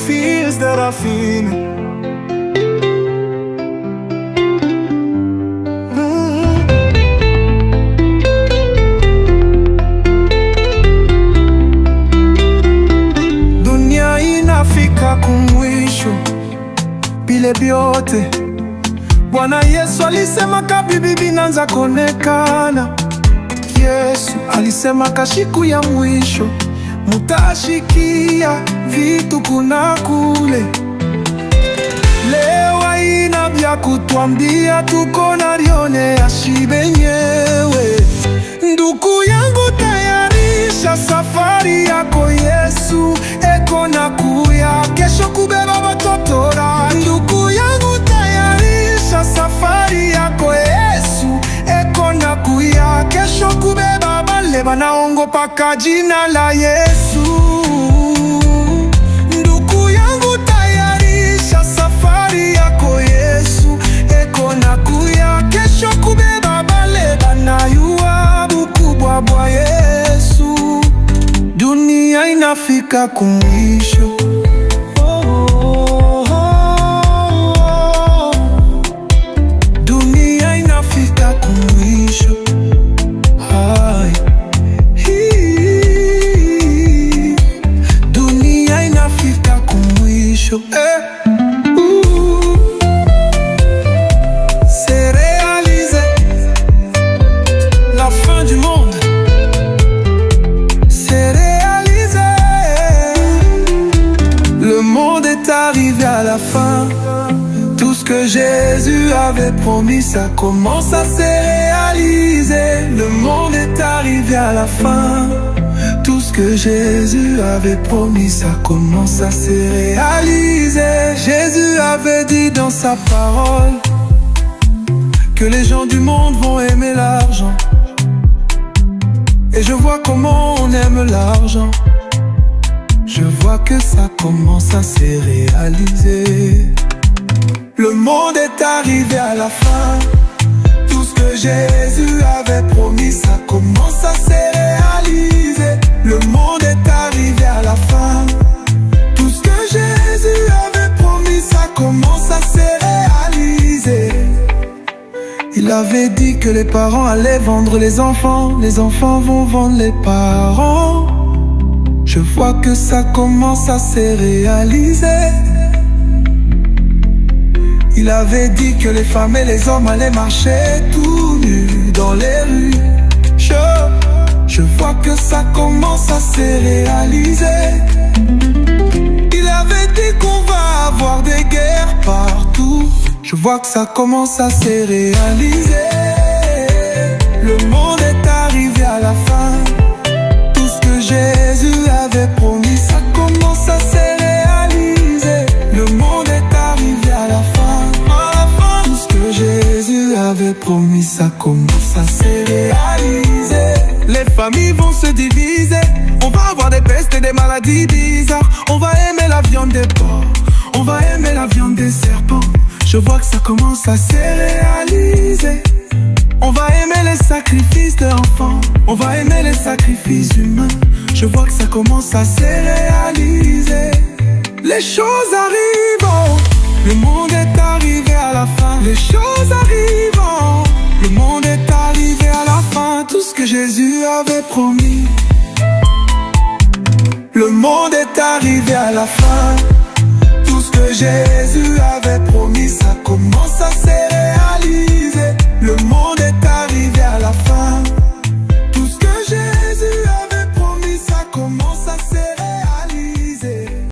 fios de rafine. Dunia inafika kumwisho, vile vyote Bwana Yesu alisema kabibi vinaanza kuonekana. Yesu alisema kashiku ya mwisho mutashikia vitu kuna kule. Leo haina vya kutwambia, tuko na lione ya shibenyewe. Ndugu yangu, tayarisha safari yako, Yesu eko na kuya kesho kubeba watoto wako. Ndugu yangu, tayarisha safari yako, Yesu eko na kuya kesho kubeba bale banaongopa ka jina la Yesu. Ndugu yangu, tayarisha safari yako, Yesu eko na kuya kesho kubeba bale banayua bukubwa bwa Yesu. Dunia inafika kumwisho, dunia inafika kumwisho. Dunia inafika kumwisho. C'est réalisé, la fin du monde. C'est réalisé, le monde est arrivé à la fin. Tout ce que Jésus avait promis, ça commence à se réaliser. Le monde est arrivé à la fin. Tout ce que Jésus avait promis, ça commence à se réaliser. Jésus avait dit dans sa parole que les gens du monde vont aimer l'argent. Et je vois comment on aime l'argent. Je vois que ça commence à se réaliser. Le monde est arrivé à la fin. Tout ce que Jésus avait promis, ça commence à se réaliser. Le monde est arrivé à la fin. Tout ce que Jésus avait promis, ça commence à se réaliser. Il avait dit que les parents allaient vendre les enfants vont vendre les parents. Je vois que ça commence à se réaliser. Il avait dit que les femmes et les hommes allaient marcher tout nus dans les rues. Je vois que ça commence à se réaliser. Il avait dit qu'on va avoir des guerres partout. Je vois que ça commence à se réaliser. Le monde est arrivé à la fin. Tout ce que Jésus avait promis, ça commence à se réaliser. Le monde est arrivé à la fin. Tout ce que Jésus avait promis, ça commence à se réaliser. Les familles vont se diviser. On va avoir des pestes et des maladies bizarres. On va aimer la viande des porcs, on va aimer la viande des serpents. Je vois que ça commence à se réaliser. On va aimer les sacrifices d'enfants, on va aimer les sacrifices humains. Je vois que ça commence à se réaliser. Les choses arrivent, le monde est arrivé à la fin. Les choses arrivent, le monde est arrivé à la fin. Tout ce que Jésus avait promis, le monde est arrivé à la fin. Tout ce que Jésus avait promis, ça commence à se réaliser.